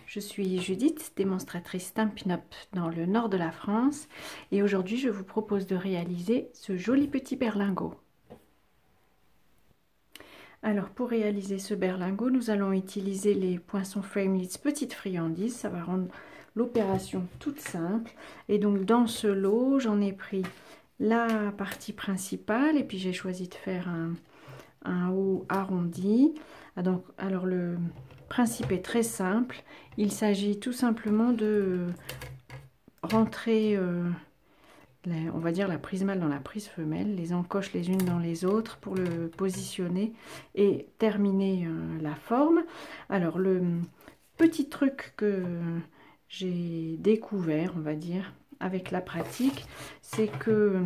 je suis Judith, démonstratrice Stampin' Up dans le nord de la France et aujourd'hui je vous propose de réaliser ce joli petit berlingot. Alors pour réaliser ce berlingot, nous allons utiliser les poinçons Framelits petites friandises, ça va rendre l'opération toute simple. Et donc dans ce lot, j'en ai pris la partie principale et puis j'ai choisi de faire un haut arrondi. Alors le principe est très simple, il s'agit tout simplement de rentrer on va dire la prise mâle dans la prise femelle, les encoches les unes dans les autres pour le positionner et terminer la forme. Alors le petit truc que j'ai découvert, on va dire, avec la pratique, c'est que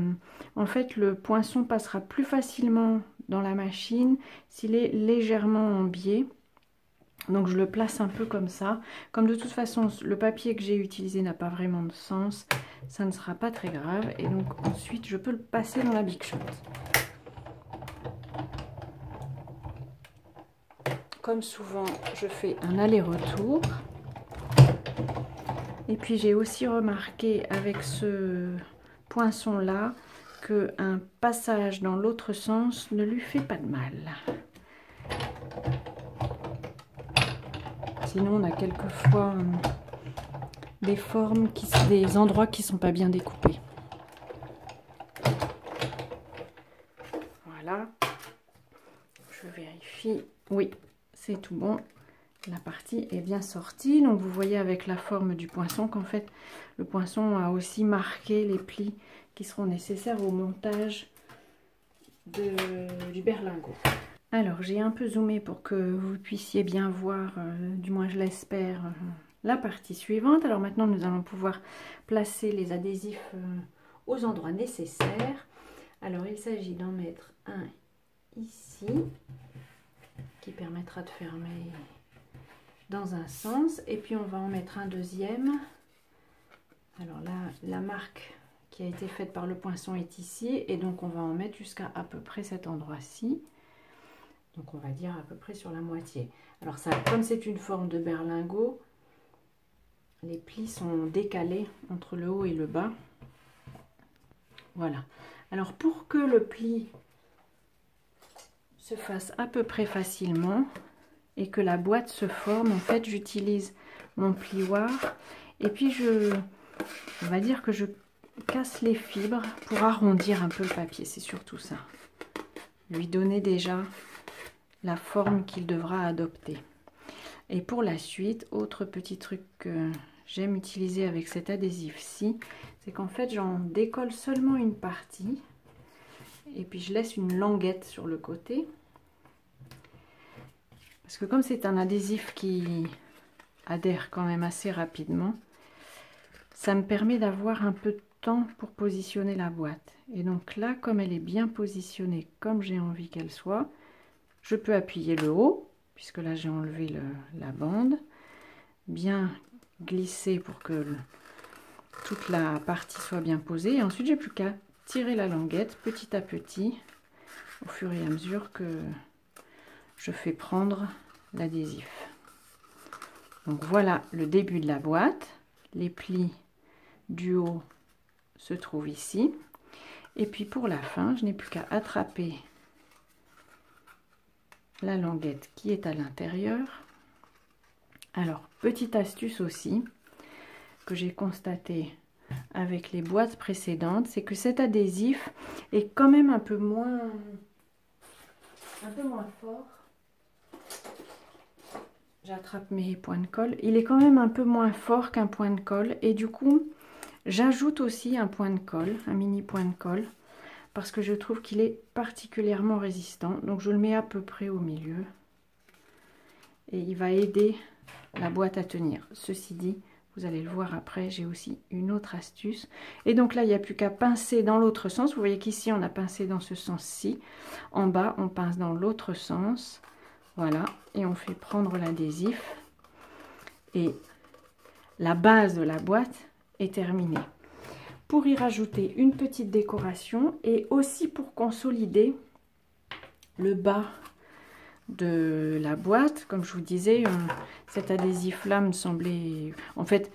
en fait le poinçon passera plus facilement dans la machine s'il est légèrement en biais. Donc je le place un peu comme ça. Comme de toute façon le papier que j'ai utilisé n'a pas vraiment de sens, ça ne sera pas très grave. Et donc ensuite je peux le passer dans la Big Shot. Comme souvent je fais un aller-retour. Et puis j'ai aussi remarqué avec ce poinçon là qu'un passage dans l'autre sens ne lui fait pas de mal. Sinon, on a quelquefois des formes, des endroits qui ne sont pas bien découpés. Voilà. Je vérifie. Oui, c'est tout bon. La partie est bien sortie. Donc, vous voyez avec la forme du poinçon qu'en fait, le poinçon a aussi marqué les plis qui seront nécessaires au montage du berlingot. Alors j'ai un peu zoomé pour que vous puissiez bien voir, du moins je l'espère, la partie suivante. Alors maintenant nous allons pouvoir placer les adhésifs aux endroits nécessaires. Alors il s'agit d'en mettre un ici, qui permettra de fermer dans un sens. Et puis on va en mettre un deuxième. Alors là, la marque qui a été faite par le poinçon est ici. Et donc on va en mettre jusqu'à à peu près cet endroit-ci. Donc on va dire à peu près sur la moitié. Alors ça, comme c'est une forme de berlingot, les plis sont décalés entre le haut et le bas. Voilà. Alors pour que le pli se fasse à peu près facilement et que la boîte se forme, en fait j'utilise mon plioir et puis on va dire que je casse les fibres pour arrondir un peu le papier. C'est surtout ça. Lui donner déjà la forme qu'il devra adopter. Et pour la suite, autre petit truc que j'aime utiliser avec cet adhésif-ci, c'est qu'en fait j'en décolle seulement une partie et puis je laisse une languette sur le côté. Parce que comme c'est un adhésif qui adhère quand même assez rapidement, ça me permet d'avoir un peu de temps pour positionner la boîte. Et donc là, comme elle est bien positionnée comme j'ai envie qu'elle soit, je peux appuyer le haut, puisque là j'ai enlevé la bande, bien glisser pour que toute la partie soit bien posée. Et ensuite, j'ai plus qu'à tirer la languette petit à petit, au fur et à mesure que je fais prendre l'adhésif. Donc voilà le début de la boîte. Les plis du haut se trouvent ici. Et puis pour la fin, je n'ai plus qu'à attraper la languette qui est à l'intérieur. Alors petite astuce aussi que j'ai constaté avec les boîtes précédentes, c'est que cet adhésif est quand même un peu moins fort. J'attrape mes points de colle, il est quand même un peu moins fort qu'un point de colle et du coup j'ajoute aussi un point de colle, un mini point de colle, parce que je trouve qu'il est particulièrement résistant. Donc je le mets à peu près au milieu et il va aider la boîte à tenir. Ceci dit, vous allez le voir après, j'ai aussi une autre astuce. Et donc là, il n'y a plus qu'à pincer dans l'autre sens. Vous voyez qu'ici, on a pincé dans ce sens-ci. En bas, on pince dans l'autre sens. Voilà, et on fait prendre l'adhésif. Et la base de la boîte est terminée. Pour y rajouter une petite décoration et aussi pour consolider le bas de la boîte. Comme je vous disais, cet adhésif-là me semblait... En fait,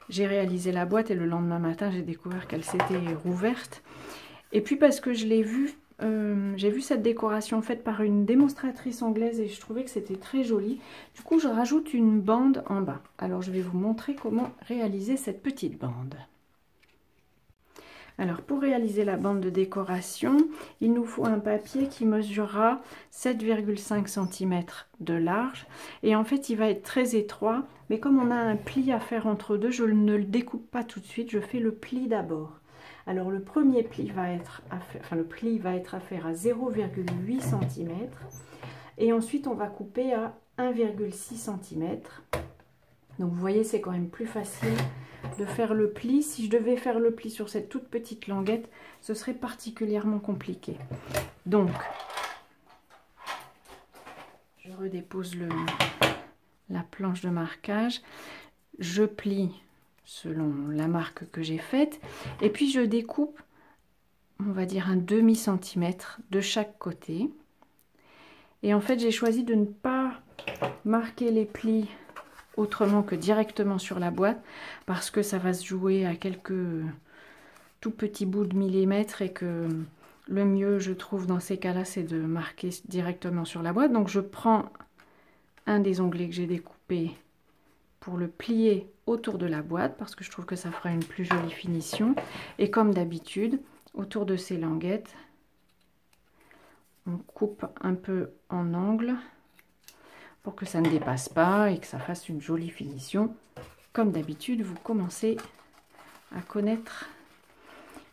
j'ai réalisé la boîte et le lendemain matin, j'ai découvert qu'elle s'était rouverte. Et puis parce que je l'ai vue, j'ai vu cette décoration faite par une démonstratrice anglaise et je trouvais que c'était très joli. Du coup, je rajoute une bande en bas. Alors, je vais vous montrer comment réaliser cette petite bande. Alors, pour réaliser la bande de décoration, il nous faut un papier qui mesurera 7,5 cm de large. Et en fait, il va être très étroit. Mais comme on a un pli à faire entre deux, je ne le découpe pas tout de suite. Je fais le pli d'abord. Alors, le premier pli va être à faire à 0,8 cm. Et ensuite, on va couper à 1,6 cm. Donc, vous voyez, c'est quand même plus facile de faire le pli. Si je devais faire le pli sur cette toute petite languette, ce serait particulièrement compliqué. Donc, je redépose la planche de marquage. Je plie selon la marque que j'ai faite. Et puis, je découpe, on va dire, un demi-centimètre de chaque côté. Et en fait, j'ai choisi de ne pas marquer les plis autrement que directement sur la boîte parce que ça va se jouer à quelques tout petits bouts de millimètres et que le mieux, je trouve, dans ces cas-là, c'est de marquer directement sur la boîte. Donc, je prends un des onglets que j'ai découpé pour le plier autour de la boîte parce que je trouve que ça fera une plus jolie finition. Et comme d'habitude, autour de ces languettes, on coupe un peu en angle pour que ça ne dépasse pas et que ça fasse une jolie finition. Comme d'habitude, vous commencez à connaître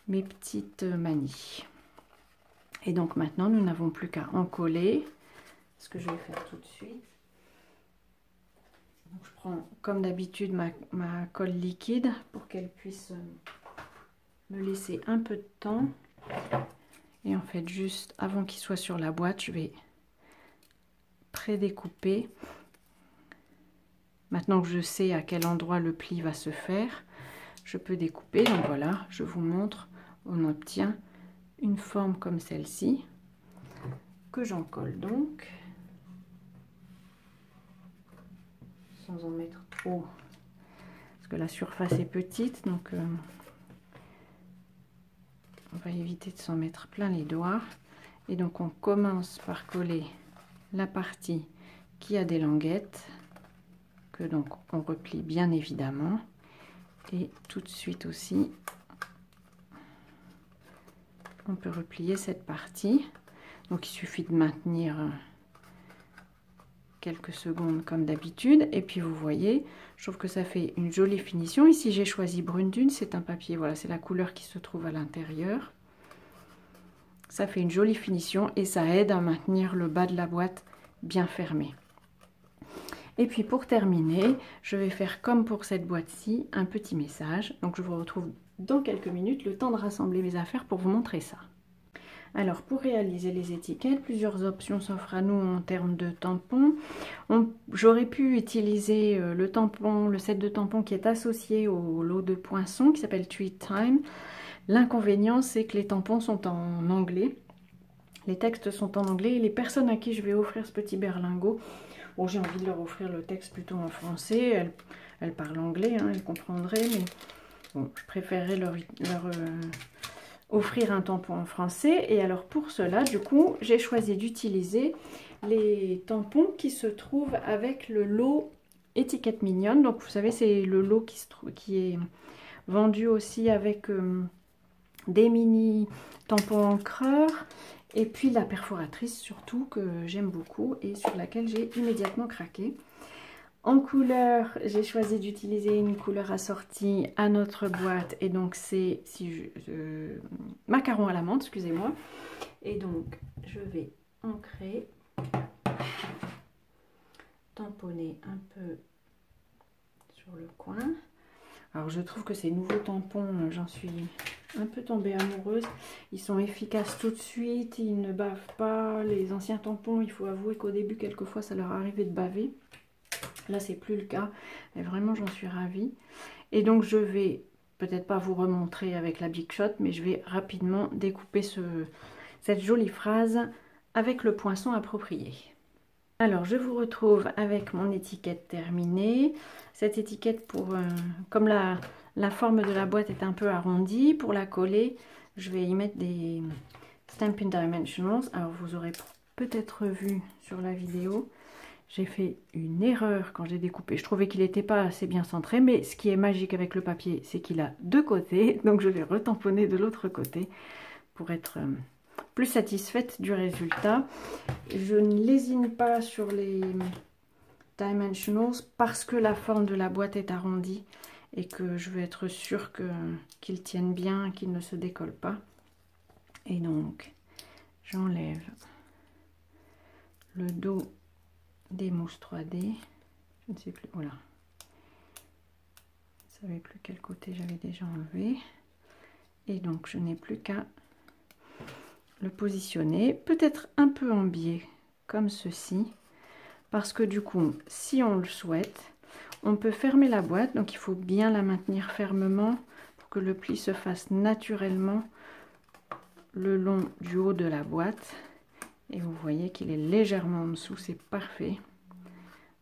mes petites manies. Et donc maintenant, nous n'avons plus qu'à encoller, ce que je vais faire tout de suite. Donc, je prends comme d'habitude ma colle liquide pour qu'elle puisse me laisser un peu de temps. Et en fait, juste avant qu'il soit sur la boîte, je vais pré-découper. Maintenant que je sais à quel endroit le pli va se faire, je peux découper. Donc voilà, je vous montre, on obtient une forme comme celle-ci, que j'encolle donc, sans en mettre trop, parce que la surface est petite, donc on va éviter de s'en mettre plein les doigts. Et donc on commence par coller la partie qui a des languettes, que donc on replie bien évidemment, et tout de suite aussi on peut replier cette partie. Donc il suffit de maintenir quelques secondes comme d'habitude, et puis vous voyez, je trouve que ça fait une jolie finition. Ici j'ai choisi Brune Dune, c'est un papier, voilà, c'est la couleur qui se trouve à l'intérieur. Ça fait une jolie finition et ça aide à maintenir le bas de la boîte bien fermé. Et puis pour terminer, je vais faire comme pour cette boîte-ci, un petit message. Donc je vous retrouve dans quelques minutes, le temps de rassembler mes affaires pour vous montrer ça. Alors pour réaliser les étiquettes, plusieurs options s'offrent à nous en termes de tampons. J'aurais pu utiliser le set de tampons qui est associé au lot de poinçons qui s'appelle Treat Time. L'inconvénient, c'est que les tampons sont en anglais. Les textes sont en anglais et les personnes à qui je vais offrir ce petit berlingot, bon, j'ai envie de leur offrir le texte plutôt en français. Elles parlent anglais, hein, elles comprendraient, mais bon, je préférerais leur offrir un tampon en français. Et alors pour cela, du coup, j'ai choisi d'utiliser les tampons qui se trouvent avec le lot étiquette mignonne. Donc vous savez, c'est le lot qui est vendu aussi avec des mini tampons encreurs. Et puis la perforatrice surtout, que j'aime beaucoup et sur laquelle j'ai immédiatement craqué. En couleur, j'ai choisi d'utiliser une couleur assortie à notre boîte. Et donc c'est macaron à la menthe, excusez-moi. Et donc je vais ancrer, tamponner un peu sur le coin. Alors je trouve que ces nouveaux tampons, j'en suis un peu tombée amoureuse. Ils sont efficaces tout de suite, ils ne bavent pas. Les anciens tampons, il faut avouer qu'au début, quelquefois, ça leur arrivait de baver. Là, c'est plus le cas. Et vraiment, j'en suis ravie. Et donc, je vais peut-être pas vous remontrer avec la Big Shot, mais je vais rapidement découper cette jolie phrase avec le poinçon approprié. Alors, je vous retrouve avec mon étiquette terminée. Cette étiquette, comme la forme de la boîte est un peu arrondie, pour la coller, je vais y mettre des Stampin' Dimensionals. Alors, vous aurez peut-être vu sur la vidéo, j'ai fait une erreur quand j'ai découpé. Je trouvais qu'il n'était pas assez bien centré, mais ce qui est magique avec le papier, c'est qu'il a deux côtés. Donc, je vais retamponner de l'autre côté pour être plus satisfaite du résultat. Je ne lésine pas sur les Dimensionals parce que la forme de la boîte est arrondie et que je veux être sûre qu'ils tiennent bien, qu'ils ne se décollent pas. Et donc, j'enlève le dos des mousses 3D. Je ne sais plus, voilà. Je ne savais plus quel côté j'avais déjà enlevé. Et donc, je n'ai plus qu'à le positionner, peut-être un peu en biais, comme ceci. Parce que du coup, si on le souhaite, on peut fermer la boîte. Donc, il faut bien la maintenir fermement pour que le pli se fasse naturellement le long du haut de la boîte. Et vous voyez qu'il est légèrement en dessous, c'est parfait.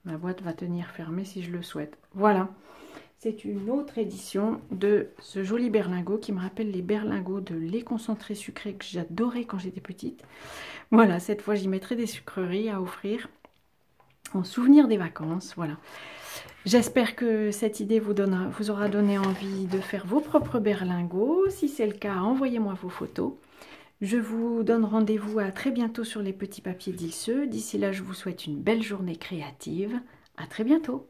Ma boîte va tenir fermée si je le souhaite. Voilà, c'est une autre édition de ce joli berlingot qui me rappelle les berlingots de lait concentré sucré que j'adorais quand j'étais petite. Voilà, cette fois j'y mettrai des sucreries à offrir en souvenir des vacances. Voilà. J'espère que cette idée vous aura donné envie de faire vos propres berlingots. Si c'est le cas, envoyez-moi vos photos. Je vous donne rendez-vous à très bientôt sur les petits papiers d'Ilse. D'ici là, je vous souhaite une belle journée créative. À très bientôt.